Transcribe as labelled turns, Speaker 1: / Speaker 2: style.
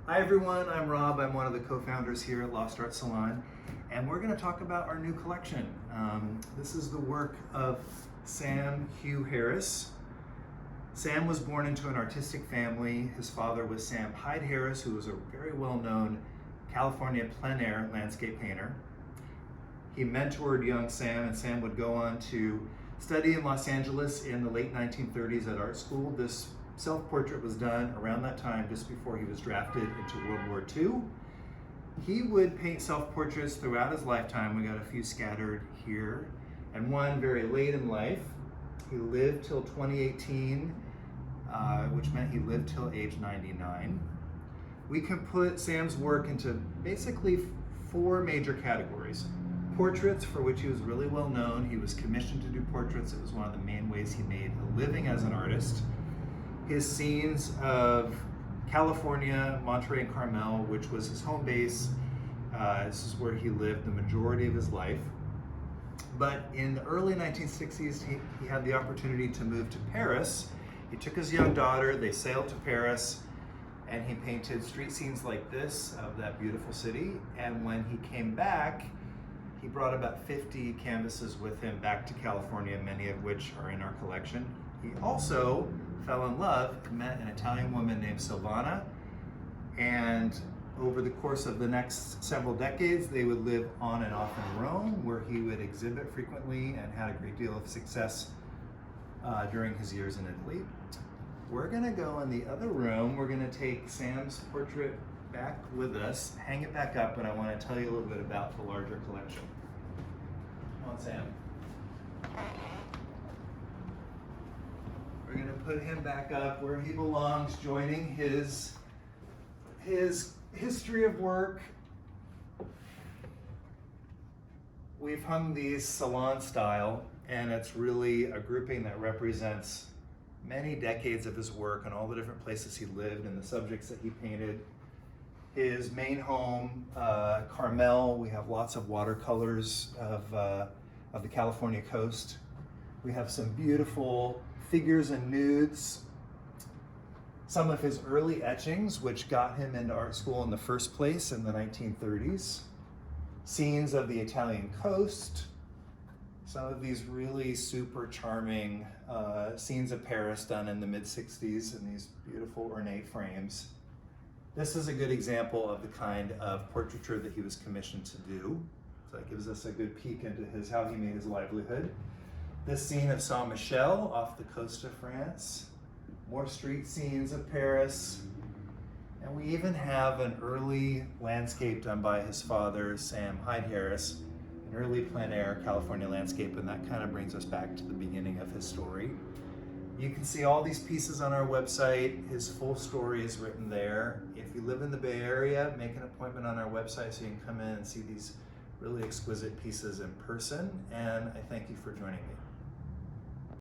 Speaker 1: Hi everyone, I'm Rob. I'm one of the co-founders here at Lost Art Salon, and we're going to talk about our new collection. This is the work of Sam Hugh Harris. Sam was born into an artistic family. His father was Sam Hyde Harris, who was a very well-known California plein air landscape painter. He mentored young Sam, and Sam would go on to study in Los Angeles in the late 1930s at art school. This self-portrait was done around that time, just before he was drafted into World War II. He would paint self-portraits throughout his lifetime. We got a few scattered here, and one very late in life. He lived till 2018, which meant he lived till age 99. We can put Sam's work into basically four major categories. Portraits, for which he was really well known. He was commissioned to do portraits. It was one of the main ways he made a living as an artist. His scenes of California, Monterey and Carmel, which was his home base. This is where he lived the majority of his life. But in the early 1960s, he had the opportunity to move to Paris. He took his young daughter, they sailed to Paris, and he painted street scenes like this of that beautiful city. And when he came back, he brought about 50 canvases with him back to California, many of which are in our collection. He also fell in love, met an Italian woman named Silvana, and over the course of the next several decades, they would live on and off in Rome, where he would exhibit frequently and had a great deal of success during his years in Italy. We're gonna go in the other room. We're gonna take Sam's portrait back with us, hang it back up, and I wanna tell you a little bit about the larger collection. Come on, Sam. We're gonna put him back up where he belongs, joining his history of work. We've hung these salon style, and it's really a grouping that represents many decades of his work and all the different places he lived and the subjects that he painted. His main home, Carmel, we have lots of watercolors of the California coast. We have some beautiful figures and nudes. Some of his early etchings, which got him into art school in the first place in the 1930s. Scenes of the Italian coast. Some of these really super charming scenes of Paris done in the mid-60s in these beautiful ornate frames. This is a good example of the kind of portraiture that he was commissioned to do. So that gives us a good peek into how he made his livelihood. This scene of Saint-Michel off the coast of France. More street scenes of Paris. And we even have an early landscape done by his father, Sam Hyde Harris, an early plein air California landscape, and that kind of brings us back to the beginning of his story. You can see all these pieces on our website. His full story is written there. If you live in the Bay Area, make an appointment on our website so you can come in and see these really exquisite pieces in person. And I thank you for joining me.